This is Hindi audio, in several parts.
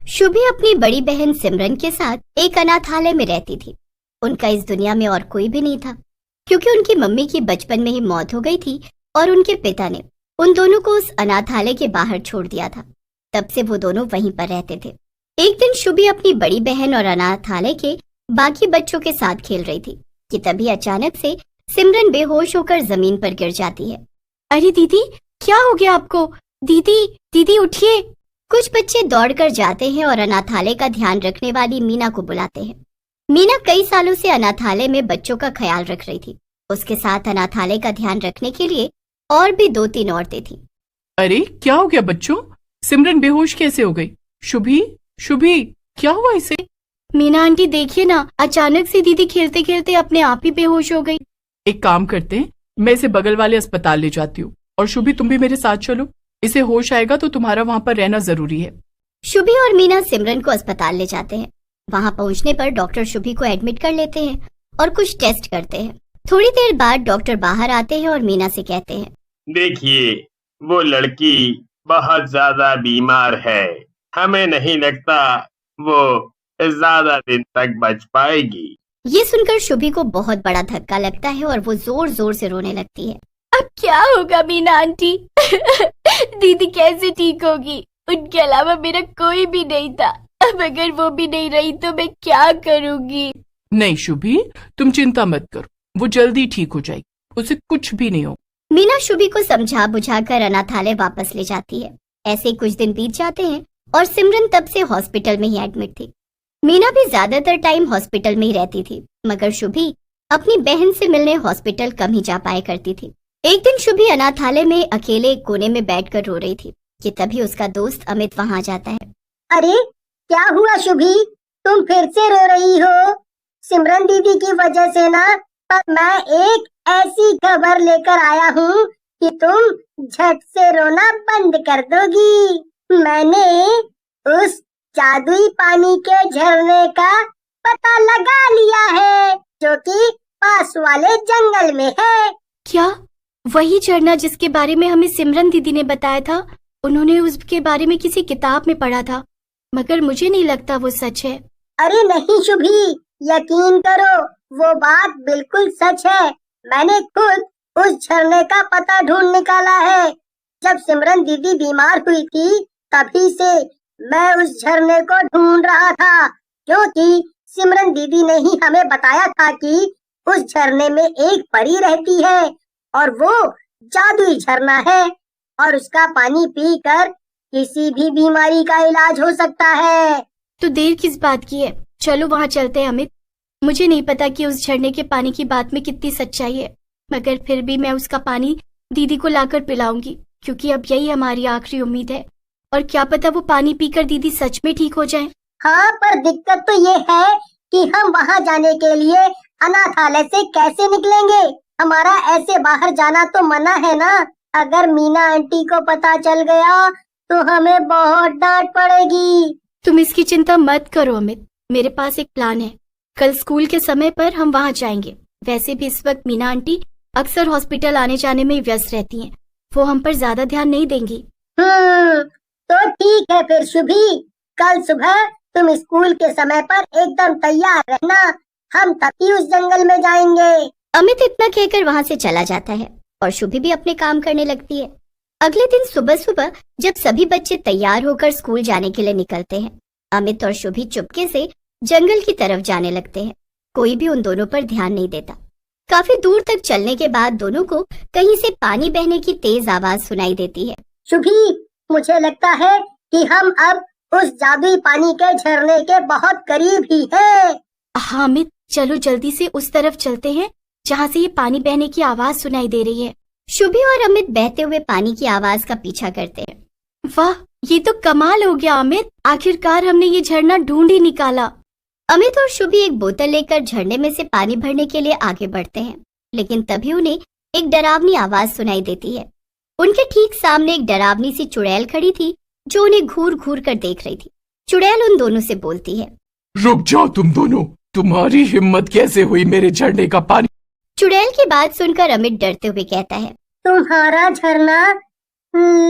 शुभी अपनी बड़ी बहन सिमरन के साथ एक अनाथालय में रहती थी। उनका इस दुनिया में और कोई भी नहीं था, क्योंकि उनकी मम्मी की बचपन में ही मौत हो गई थी और उनके पिता ने उन दोनों को उस अनाथालय के बाहर छोड़ दिया था। तब से वो दोनों वहीं पर रहते थे। एक दिन शुभी अपनी बड़ी बहन और अनाथालय के बाकी बच्चों के साथ खेल रही थी कि तभी अचानक से सिमरन बेहोश होकर जमीन पर गिर जाती है। अरे दीदी, क्या हो गया आपको? दीदी दीदी उठिए। कुछ बच्चे दौड़कर जाते हैं और अनाथालय का ध्यान रखने वाली मीना को बुलाते हैं। मीना कई सालों से अनाथालय में बच्चों का ख्याल रख रही थी। उसके साथ अनाथालय का ध्यान रखने के लिए और भी 2-3 औरतें थी। अरे क्या हो गया बच्चों? सिमरन बेहोश कैसे हो गई? शुभी शुभी, क्या हुआ इसे? मीना आंटी देखिए ना, अचानक से दीदी खेलते खेलते अपने आप ही बेहोश हो गई। एक काम करते हैं, मैं इसे बगल वाले अस्पताल ले जाती हूँ और शुभी तुम भी मेरे साथ चलो। इसे होश आएगा तो तुम्हारा वहाँ पर रहना जरूरी है। शुभी और मीना सिमरन को अस्पताल ले जाते हैं। वहाँ पहुँचने पर डॉक्टर शुभी को एडमिट कर लेते हैं और कुछ टेस्ट करते हैं। थोड़ी देर बाद डॉक्टर बाहर आते हैं और मीना से कहते हैं, देखिए, वो लड़की बहुत ज्यादा बीमार है। हमें नहीं लगता वो ज्यादा दिन तक बच पाएगी। ये सुनकर शुभी को बहुत बड़ा धक्का लगता है और वो जोर जोर से रोने लगती है। अब क्या होगा मीना आंटी? दीदी कैसे ठीक होगी? उनके अलावा मेरा कोई भी नहीं था। अब अगर वो भी नहीं रही तो मैं क्या करूँगी? नहीं शुभी, तुम चिंता मत करो, वो जल्दी ठीक हो जाएगी, उसे कुछ भी नहीं हो। मीना शुभी को समझा बुझाकर अनाथालय वापस ले जाती है। ऐसे कुछ दिन बीत जाते हैं और सिमरन तब से हॉस्पिटल में ही एडमिट थी। मीना भी ज्यादातर टाइम हॉस्पिटल में ही रहती थी, मगर शुभी अपनी बहन से मिलने हॉस्पिटल कम ही जा पाया करती थी। एक दिन शुभी अनाथालय में अकेले एक कोने में बैठकर रो रही थी कि तभी उसका दोस्त अमित वहां आ जाता है। अरे क्या हुआ शुभी, तुम फिर से रो रही हो? सिमरन दीदी की वजह से ना। पर मैं एक ऐसी खबर लेकर आया हूँ कि तुम झट से रोना बंद कर दोगी। मैंने उस जादुई पानी के झरने का पता लगा लिया है, जो कि पास वाले जंगल में है। क्या वही झरना जिसके बारे में हमें सिमरन दीदी ने बताया था? उन्होंने उसके बारे में किसी किताब में पढ़ा था, मगर मुझे नहीं लगता वो सच है। अरे नहीं शुभी, यकीन करो, वो बात बिल्कुल सच है। मैंने खुद उस झरने का पता ढूंढ निकाला है। जब सिमरन दीदी बीमार हुई थी, तभी से मैं उस झरने को ढूंढ रहा था, क्योंकि सिमरन दीदी ने ही हमें बताया था कि उस झरने में एक परी रहती है और वो जादुई झरना है और उसका पानी पीकर किसी भी बीमारी का इलाज हो सकता है। तो देर किस बात की है? चलो वहाँ चलते हैं अमित। मुझे नहीं पता कि उस झरने के पानी की बात में कितनी सच्चाई है, मगर फिर भी मैं उसका पानी दीदी को लाकर पिलाऊंगी, क्योंकि अब यही हमारी आखिरी उम्मीद है। और क्या पता वो पानी पीकर दीदी सच में ठीक हो जाए। हाँ, पर दिक्कत तो ये है कि हम वहाँ जाने के लिए अनाथालय से कैसे निकलेंगे? हमारा ऐसे बाहर जाना तो मना है ना। अगर मीना आंटी को पता चल गया तो हमें बहुत डांट पड़ेगी। तुम इसकी चिंता मत करो अमित, मेरे पास एक प्लान है। कल स्कूल के समय पर हम वहाँ जाएंगे। वैसे भी इस वक्त मीना आंटी अक्सर हॉस्पिटल आने जाने में व्यस्त रहती हैं। वो हम पर ज्यादा ध्यान नहीं देंगी। तो ठीक है फिर शुभी, कल सुबह तुम स्कूल के समय पर एकदम तैयार रहना। हम तभी उस जंगल में जाएंगे। अमित इतना कहकर वहाँ से चला जाता है और शुभी भी अपने काम करने लगती है। अगले दिन सुबह सुबह जब सभी बच्चे तैयार होकर स्कूल जाने के लिए निकलते हैं, अमित और शुभी चुपके से जंगल की तरफ जाने लगते हैं। कोई भी उन दोनों पर ध्यान नहीं देता। काफी दूर तक चलने के बाद दोनों को कहीं से पानी बहने की तेज आवाज सुनाई देती है। शुभी, मुझे लगता है कि हम अब उस जादुई पानी के झरने के बहुत करीब ही हैं। हाँ अमित, चलो जल्दी से उस तरफ चलते हैं जहाँ से ये पानी बहने की आवाज सुनाई दे रही है। शुभी और अमित बहते हुए पानी की आवाज का पीछा करते हैं। वाह, ये तो कमाल हो गया अमित, आखिरकार हमने ये झरना ढूंढ ही निकाला। अमित और शुभी एक बोतल लेकर झरने में से पानी भरने के लिए आगे बढ़ते हैं, लेकिन तभी उन्हें एक डरावनी आवाज सुनाई देती है। उनके ठीक सामने एक डरावनी सी चुड़ैल खड़ी थी, जो उन्हें घूर घूर कर देख रही थी। चुड़ैल उन दोनों से बोलती है, रुक जाओ तुम दोनों, तुम्हारी हिम्मत कैसे हुई मेरे झरने का पानी? चुड़ैल की बात सुनकर अमित डरते हुए कहता है, तुम्हारा झरना?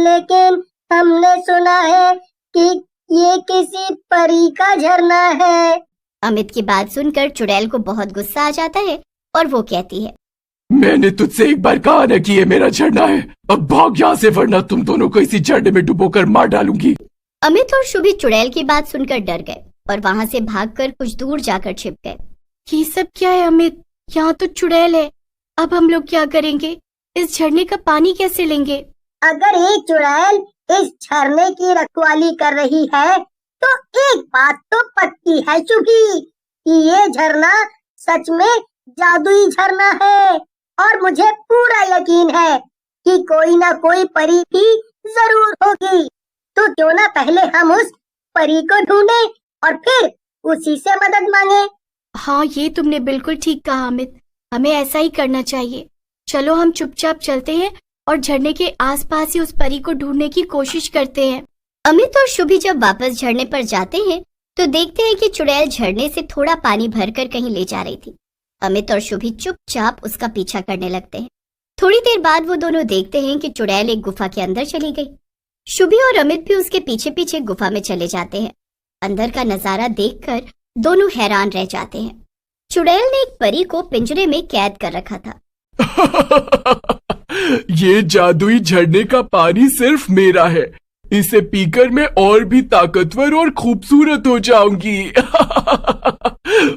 लेकिन हमने सुना है कि ये किसी परी का झरना है। अमित की बात सुनकर चुड़ैल को बहुत गुस्सा आ जाता है और वो कहती है, मैंने तुझसे एक बार कहा ना कि ये मेरा झरना है। अब भाग यहाँ से, वरना तुम दोनों को इसी झरने में डुबोकर मार डालूंगी। अमित और शुभी चुड़ैल की बात सुनकर डर गए और वहां से भागकर कुछ दूर जाकर छिप गए। ये सब क्या है अमित? यहाँ तो चुड़ैल है। अब हम लोग क्या करेंगे? इस झरने का पानी कैसे लेंगे? अगर एक चुड़ैल इस झरने की रखवाली कर रही है तो एक बात तो पक्की है शुभी कि ये झरना सच में जादुई झरना है। और मुझे पूरा यकीन है कि कोई ना कोई परी भी जरूर होगी। तो क्यों ना पहले हम उस परी को ढूंढे और फिर उसी से मदद मांगे। हाँ, ये तुमने बिल्कुल ठीक कहा अमित। हमें ऐसा ही करना चाहिए। चलो हम चुपचाप चलते हैं और झरने के आसपास ही उस परी को ढूंढने की कोशिश करते हैं। अमित और शुभी जब वापस झरने पर जाते हैं तो देखते हैं कि चुड़ैल झरने से थोड़ा पानी भरकर कहीं ले जा रही थी। अमित और शुभी चुपचाप उसका पीछा करने लगते हैं। थोड़ी देर बाद वो दोनों देखते हैं कि चुड़ैल एक गुफा के अंदर चली गई। शुभी और अमित भी उसके पीछे पीछे गुफा में चले जाते हैं। अंदर का नजारा देखकर दोनों हैरान रह जाते हैं। चुड़ैल ने एक परी को पिंजरे में कैद कर रखा था। ये जादुई झरने का पानी सिर्फ मेरा है। इसे पीकर मैं और भी ताकतवर और खूबसूरत हो जाऊंगी।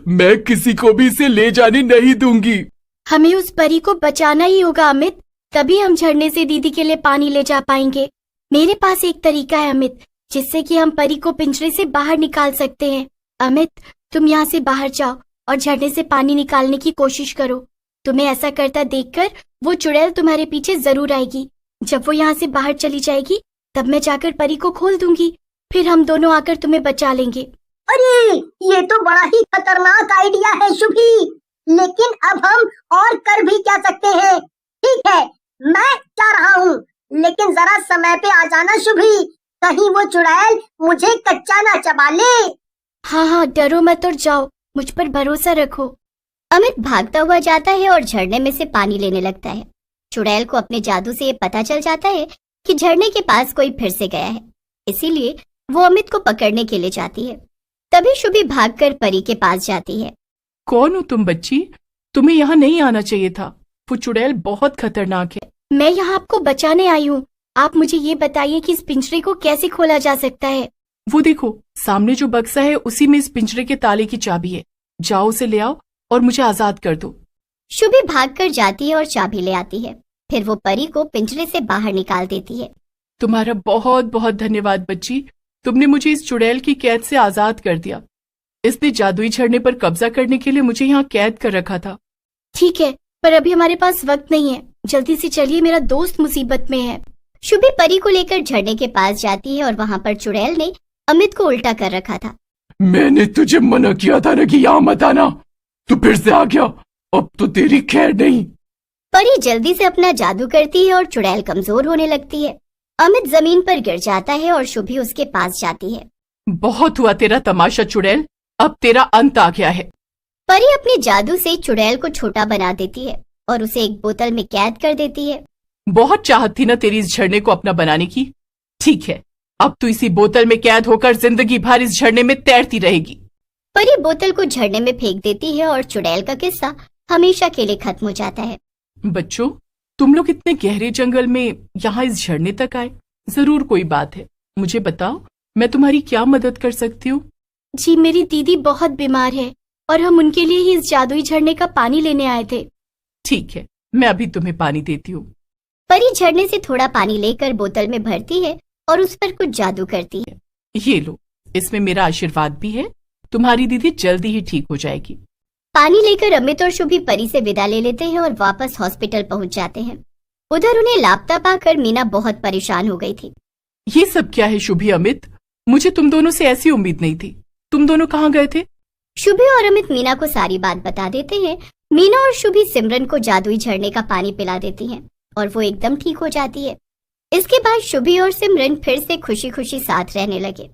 मैं किसी को भी इसे ले जाने नहीं दूंगी। हमें उस परी को बचाना ही होगा अमित, तभी हम झरने से दीदी के लिए पानी ले जा पाएंगे। मेरे पास एक तरीका है अमित, जिससे कि हम परी को पिंजरे से बाहर निकाल सकते हैं। अमित, तुम यहाँ से बाहर जाओ और झरने से पानी निकालने की कोशिश करो। तुम्हें ऐसा करता देखकर वो चुड़ैल तुम्हारे पीछे जरूर आएगी। जब वो यहाँ से बाहर चली जाएगी तब मैं जाकर परी को खोल दूंगी, फिर हम दोनों आकर तुम्हें बचा लेंगे। अरे ये तो बड़ा ही खतरनाक आइडिया है शुभी, लेकिन अब हम और कर भी क्या सकते हैं। ठीक है, मैं जा रहा हूँ, लेकिन जरा समय पे आ जाना शुभी, कहीं वो चुड़ैल मुझे कच्चा ना चबा ले। हाँ हाँ, डरो मत और जाओ, मुझ पर भरोसा रखो। अमित भागता हुआ जाता है और झरने में से पानी लेने लगता है। चुड़ैल को अपने जादू से ये पता चल जाता है कि झरने के पास कोई फिर से गया है, इसीलिए वो अमित को पकड़ने के लिए जाती है। तभी शुभी भागकर परी के पास जाती है। कौन हो तुम बच्ची? तुम्हें यहाँ नहीं आना चाहिए था। वो चुड़ैल बहुत खतरनाक है। मैं यहाँ आपको बचाने आई हूँ। आप मुझे ये बताइए कि इस पिंजरे को कैसे खोला जा सकता है। वो देखो, सामने जो बक्सा है उसी में इस पिंजरे के ताले की चाबी है। जाओ उसे ले आओ और मुझे आजाद कर दो। शुभी भागकर जाती है और चाबी ले आती है। फिर वो परी को पिंजरे से बाहर निकाल देती है। तुम्हारा बहुत बहुत धन्यवाद बच्ची, तुमने मुझे इस चुड़ैल की कैद से आजाद कर दिया। इसने जादुई झरने पर कब्जा करने के लिए मुझे यहाँ कैद कर रखा था। ठीक है, पर अभी हमारे पास वक्त नहीं है, जल्दी से चलिए, मेरा दोस्त मुसीबत में है। शुभी परी को लेकर झरने के पास जाती है और वहाँ पर चुड़ैल ने अमित को उल्टा कर रखा था। मैंने तुझे मना किया था ना कि यहाँ मत आना, तू फिर से आ गया। अब तो तेरी खैर नहीं। परी जल्दी से अपना जादू करती है और चुड़ैल कमजोर होने लगती है। अमित जमीन पर गिर जाता है और शुभी उसके पास जाती है। बहुत हुआ तेरा तमाशा चुड़ैल, अब तेरा अंत आ गया है। परी अपने जादू से चुड़ैल को छोटा बना देती है और उसे एक बोतल में कैद कर देती है। बहुत चाहत थी ना तेरी इस झरने को अपना बनाने की। ठीक है, अब तू इसी बोतल में कैद होकर जिंदगी भर इस झरने में तैरती रहेगी। परी बोतल को झरने में फेंक देती है और चुड़ैल का किस्सा हमेशा के लिए खत्म हो जाता है। बच्चों, तुम लोग इतने गहरे जंगल में यहाँ इस झरने तक आए, जरूर कोई बात है। मुझे बताओ, मैं तुम्हारी क्या मदद कर सकती हूँ? जी, मेरी दीदी बहुत बीमार है और हम उनके लिए ही इस जादुई झरने का पानी लेने आए थे। ठीक है, मैं अभी तुम्हें पानी देती हूँ। परी झरने से थोड़ा पानी लेकर बोतल में भरती है और उस पर कुछ जादू करती है। ये लो, इसमें मेरा आशीर्वाद भी है। तुम्हारी दीदी जल्दी ही ठीक हो जाएगी। पानी लेकर अमित और शुभी परी से विदा ले लेते हैं और वापस हॉस्पिटल पहुंच जाते हैं। उधर उन्हें लापता पाकर मीना बहुत परेशान हो गई थी। ये सब क्या है शुभी, अमित? मुझे तुम दोनों से ऐसी उम्मीद नहीं थी। तुम दोनों कहाँ गए थे? शुभी और अमित मीना को सारी बात बता देते हैं। मीना और शुभी सिमरन को जादुई झरने का पानी पिला देती हैं और वो एकदम ठीक हो जाती है। इसके बाद शुभी और सिमरन फिर से खुशी खुशी साथ रहने लगे।